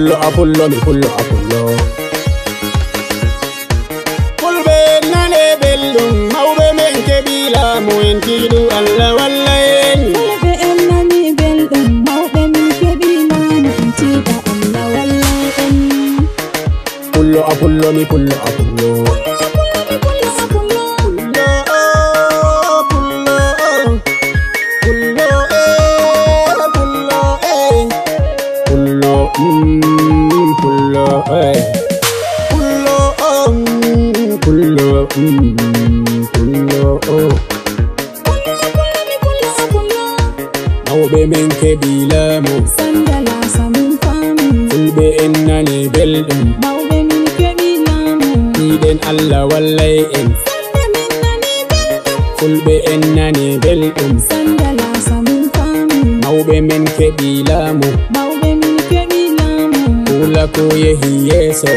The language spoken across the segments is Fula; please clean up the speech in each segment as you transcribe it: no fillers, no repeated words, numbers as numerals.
pullo apullo mi pullo apullo. Fulɓe nane belɗum mawɓe men keɓila mo en tiiɗu Allah walla en. Fulɓe en nani belɗum mawɓe min keɓila mo en tiiɗa Allah walla en. Pullo apullo mi pullo apullo. Mawɓe men keɓila mo sandala samin fami. Fulɓe en nani belɗum mawɓe min keɓila mo tiiɗen Allah wallay en. Fulɓe en nani belɗum sandala samin fami. mawɓe men keɓila mo mawɓe min keɓila mo kula ko yehi yeso.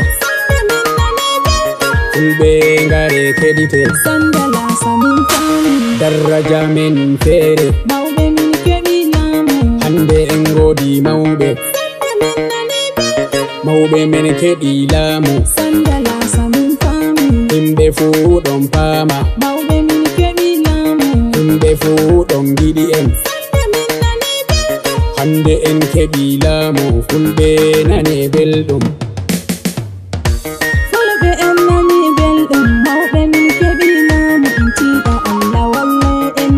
Fulɓe ngare keɗite sandala samin fami. daraja men feere mawɓe min keɓila mo hande en godi mawɓe. Mawɓe men keɓila mo sandala samin fami. himɓe fuu ɗon paama. mawɓe min keɓila mo himɓe fuu ɗon giɗi en. hande en keɓila mo Fulɓe nane belɗum. Fulɓe en nani belɗum mawɓe min keɓila mo en tiiɗa Allah walla en.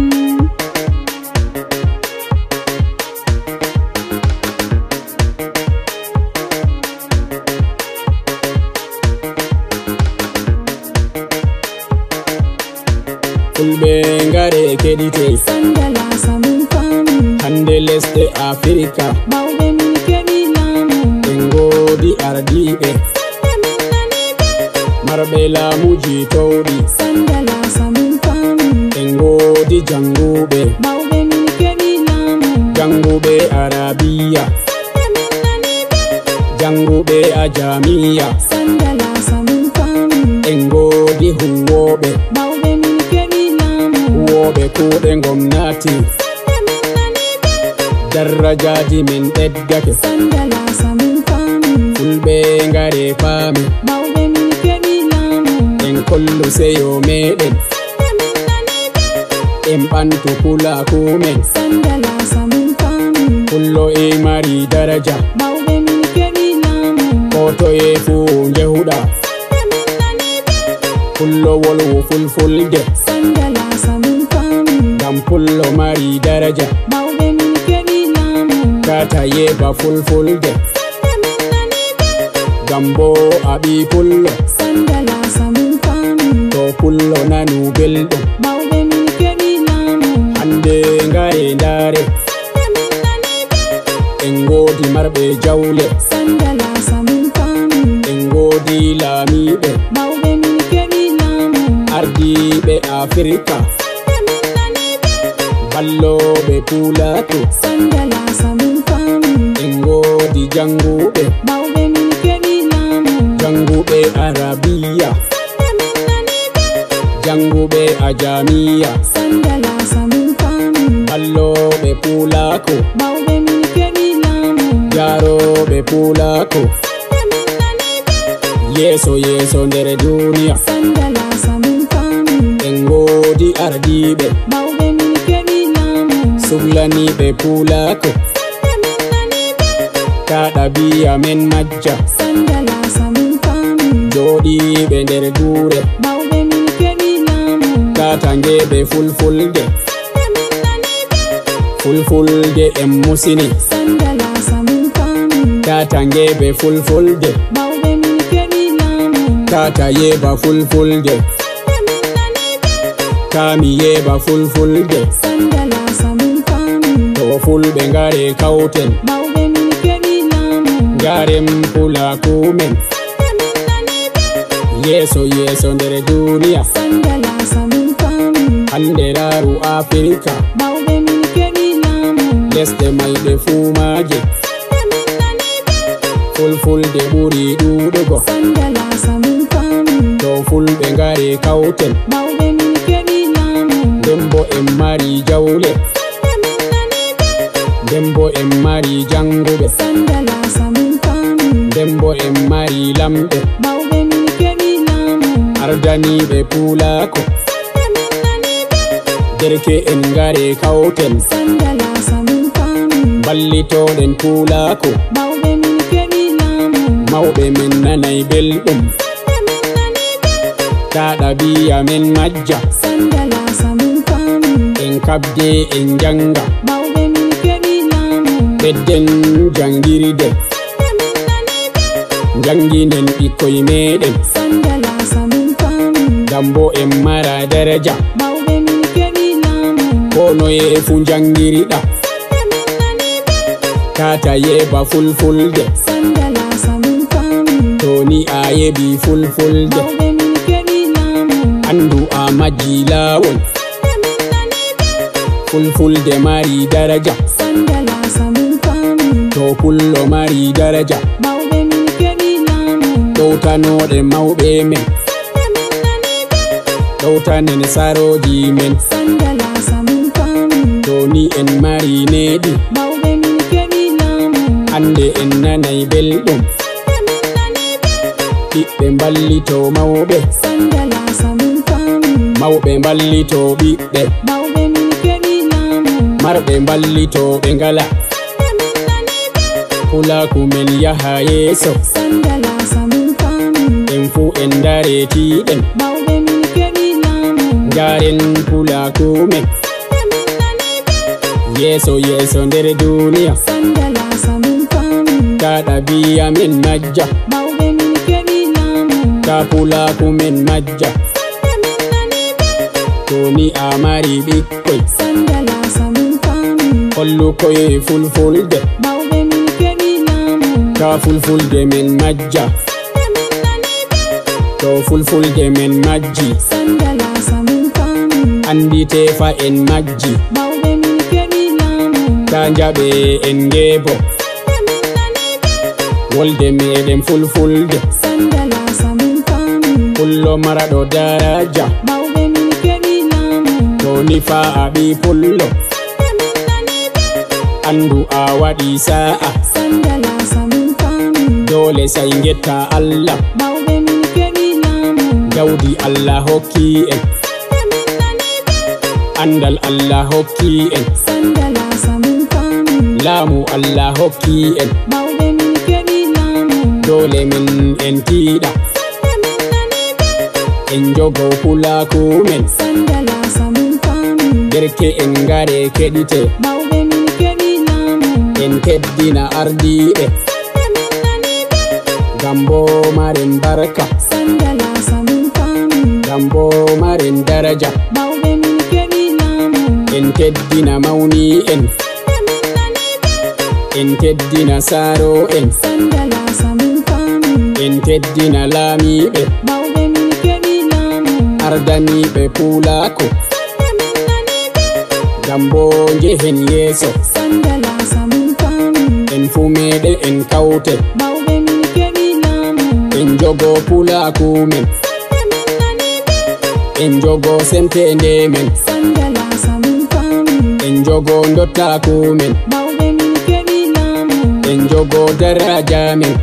Fulɓe ngare keɗite sandala samin fami. hande lesɗe Afrika mawɓe min keɓila mo en godi ardiɓe marɓe laamuji towɗi. sandala samin fami. en godi janguɓe mawɓe min keɓila mo janguɓe Arabiya janguɓe Ajamiya. sandala samin fami. en godi huwoɓe mawɓe min keɓila mo huwoɓe kuuɗe gomnati. darajaji men ɓeddake sandala samin fami. Fulɓe ngare paami mawɓe min keɓila mo en kollu seyo meɗen en ɓantu kulaku men. sandala samin fami. pullo e mari daraja mawɓe min keɓila mo ko toye fuu jehuɗa. pullo wolwo fulfulde sandala samin fami. ngam pullo mari daraja mawɓe min keɓila mo gata yeba fulfulde ngam bo aɓi pullo. sandala samin fami. to pullo nanu belɗum mawɓe min keɓila mo hande ngare ndare en godi marɓe jawle. sandala samin fami. en godi laamiɓe mawɓe min keɓila mo ardiɓe Afrika balloɓe pulato. sandala samin fami. en godi janguɓe mawɓe min keɓila mo janguɓe Arabiya janguɓe Ajamiya sandala samin fami. balloɓe pulako mawɓe min keɓila mo jaroɓe pulako. yeso yeso nder duniya sandala samin fami. en godi ardiɓe mawɓe min keɓila mo suhlaniɓe pulako. kaɗa biya men majja sandala samin fami. joɗiɓe nder gure mawɓe min keɓila mo katangeɓe fulfulde. fulfulde en musini sandala samin fami. katangeɓe fulfulde mawɓe min keɓila mo kata yeba fulfulde kami yeba fulfulde. sandala samin fami. to fulɓe ngare kawten mawɓe min keɓila mo ngaren pulaku men yeso yeso nder duniya. sandala samin fami. hande raru Afrika mawɓe min keɓila mo lesɗe mayɓe fuu maje fulfulde ɓuri ɗuɗugo. sandala samin fami. to fulɓe ngare kawten mawɓe min keɓila mo nden bo en mari jawle nden bo en mari janguɓe. sandala samin fami. dembo en mari lamɓe mawɓe min keɓi laamu ardaniɓe pulako derke en ngare kawten sandalasa min faami ballitoɗen pulako mawɓe min keɓi laamu mawɓe men nanay belɗum taɗa biya men majja sandalasa min faami en kabde en janga mawɓe min keɓi laamu bedden jangirde janginen ɓikkoy meɗen sandalasa min faami dambo en mara daraja mawɓe min keɓi laamu konoye fu jangiriɗa tata yeba fulfulde sandalasa min faami toni a yebi fulfulde mawɓe min keɓi laamu andu a majji lawol fulfulde mari daraja sandalasa min faami to pullo mari daraja mawɓe min keɓi laamu ɗowtanoɗe mawɓe men ɗowtanen saroji men sandalasa min faami toni en mari neɗi mawɓe min keɓi laamu ande en nanay belɗum ɓiɓɓe ballito mawɓe sandalasa min faami mawɓe ballito ɓiɓɓe mawɓe min keɓi laamu marɓe ballito ɓe ngala pulaku men yaha yeeso sandalasa min faami en fu en daretiɗen mawɓe min keɓi laamu jaren pulaku men yeeso yeeso nder duniya sandalasa min faami taɗa biya men majja mawɓe min keɓi laamu ta pulaku men majja toni a mari ɓikkoy sandalasa min faami hollukoye fulfulde mawɓe min keɓi laamu ta fulfulde men majja to fulfulde men majji sandalasa min faami andite fa en majji mawɓe min keɓi laamu ta jaɓe en ngeebo wolde meɗen fulfulde sandalasa min faami pullo maraɗo daraja mawɓe min keɓi laamu toni fa a ɓi pullo andu a waɗi sa'a sandalasa min faami dole sai getta Allah mawɓe min keɓi laamu jawdi Allah hokki en andal Allah hokki en sandalasa min faami laamu Allah hokki en mawɓe min keɓi laamu dole min en tiiɗa en jogo pulaku men sandalasa min faami derke en ngare keɗite mawɓe min keɓi laamu en teddina ardiɓe gambo maren barka sandalasa min faami gambo maren daraja mawɓe min keɓi laamu en teddina mawni en teddina saro en sandalasa min faami en teddina laamiɓe mawɓe min keɓi laamu ardaniɓe pulako gambo jehen yeeso sandalasa min faami en fu meɗe en kawte mawɓe min keɓi laamu en jogo pulaku men en jogo sentende men sandalasa min faami en jogo dottaku men mawɓe min keɓi laamu en jogo daraja men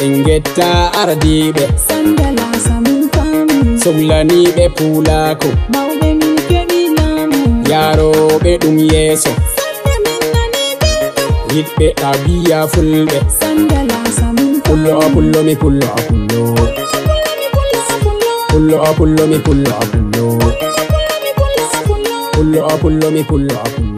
en getta ardiɓe sandalasa min faami sohlaniɓe pulako mawɓe min keɓi laamu yaroɓe ɗum yeeso yiɗɓe ɗabiya fulɓe sandalasa min pullo a pullo mi pullo a pullo pullo a pullo mi pullo a pullo pullo a pullo mi pullo a pullo